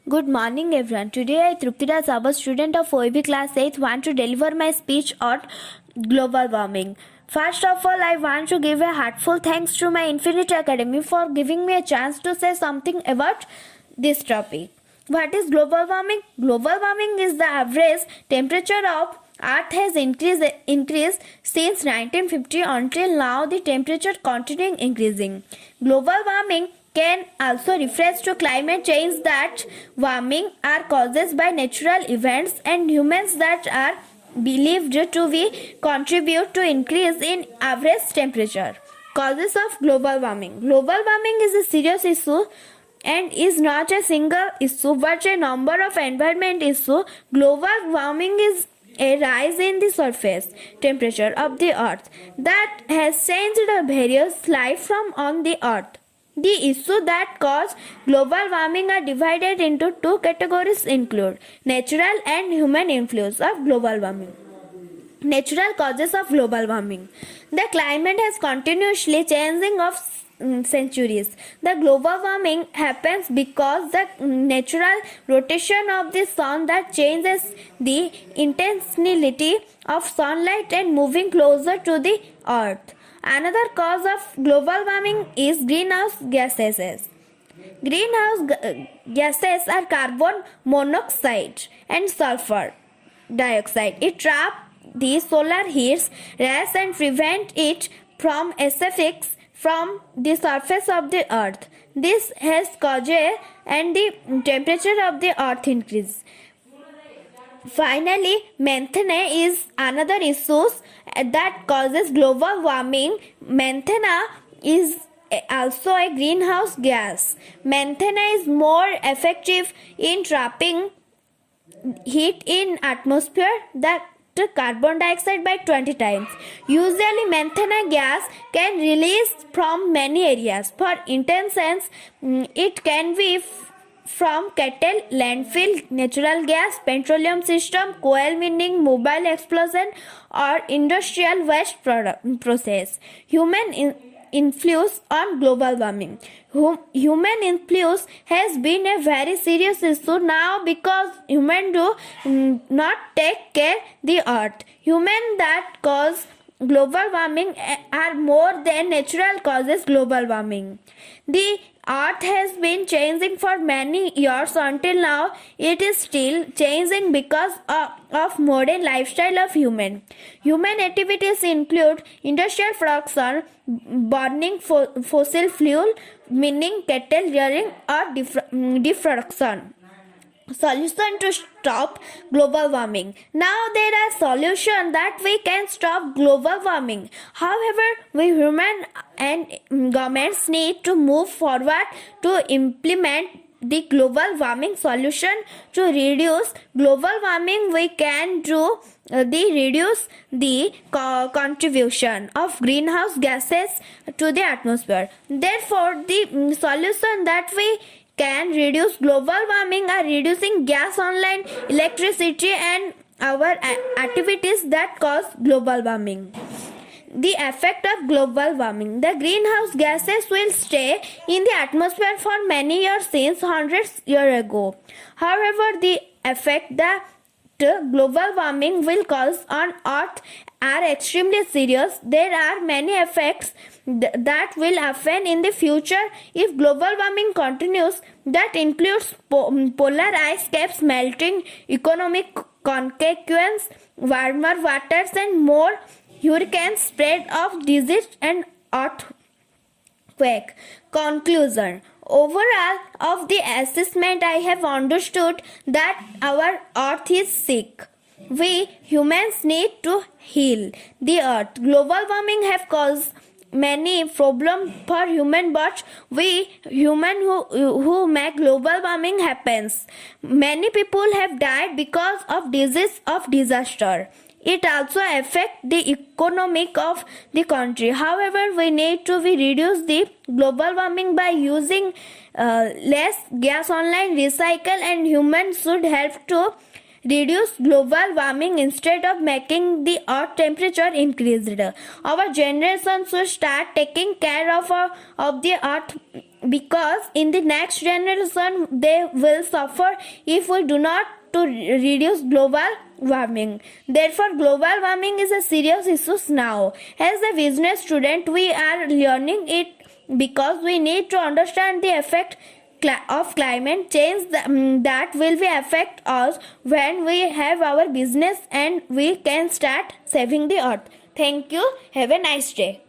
Good morning, everyone. Today, I, Truptira Sabha, student of OEB class 8, want to deliver my speech on global warming. First of all, I want to give a heartfelt thanks to my Infinity Academy for giving me a chance to say something about this topic. What is global warming? Global warming is the average temperature of Earth has increased since 1950 until now. The temperature continuing increasing. Global warming can also refer to climate change that warming are causes by natural events and humans that are believed to be contribute to increase in average temperature. Causes of global warming. Global warming is a serious issue and is not a single issue but a number of environment issues. Global warming is a rise in the surface temperature of the earth that has changed the various life from on the earth. The issues that cause global warming are divided into two categories include natural and human influence of global warming. Natural causes of global warming. The climate has continuously changing of centuries. The global warming happens because the natural rotation of the sun that changes the intensity of sunlight and moving closer to the earth. Another cause of global warming is greenhouse gases. Greenhouse gases are carbon monoxide and sulfur dioxide. It traps the solar heat rays and prevent it from escaping from the surface of the earth. This has caused and the temperature of the earth increase. Finally, methane is another issue that causes global warming. Methane is also a greenhouse gas. Methane is more effective in trapping heat in atmosphere than carbon dioxide by 20 times. Usually, methane gas can release from many areas. For instance, it can be from cattle, landfill, natural gas, petroleum system, coal mining, mobile explosion, or industrial waste process. Human influence on global warming. Human influence has been a very serious issue now because humans do not take care the earth. Humans that cause global warming are more than natural causes global warming. The earth has been changing for many years until now. It is still changing because of modern lifestyle of human. Human activities include industrial production, burning fossil fuel, mining, cattle rearing, or deforestation. Solution to stop global warming. Now there are solutions that we can stop global warming. However, we human and governments need to move forward to implement the global warming solution. To reduce global warming, we can do reduce the contribution of greenhouse gases to the atmosphere. Therefore, the solution that we can reduce global warming are reducing gas online electricity and our activities that cause global warming. The effect of global warming. The greenhouse gases will stay in the atmosphere for many years since hundreds years ago. However, the effect that global warming will cause on earth are extremely serious. There are many effects that will happen in the future if global warming continues. That includes polar ice caps melting, economic consequences, warmer waters, and more hurricanes, spread of disease and earthquake. Conclusion. Overall, of the assessment, I have understood that our earth is sick. We humans need to heal the earth. Global warming have caused many problems for human, but we human who make global warming happens. Many people have died because of disease of disaster. It also affects the economic of the country. However, we need to reduce the global warming by using less gas online, recycle, and humans should help to reduce global warming instead of making the earth temperature increased. Our generation should start taking care of the earth because in the next generation they will suffer if we do not to reduce global warming. Therefore, global warming is a serious issue now. As a business student, we are learning it because we need to understand the effect of climate change that will be affect us when we have our business and we can start saving the earth. Thank you. Have a nice day.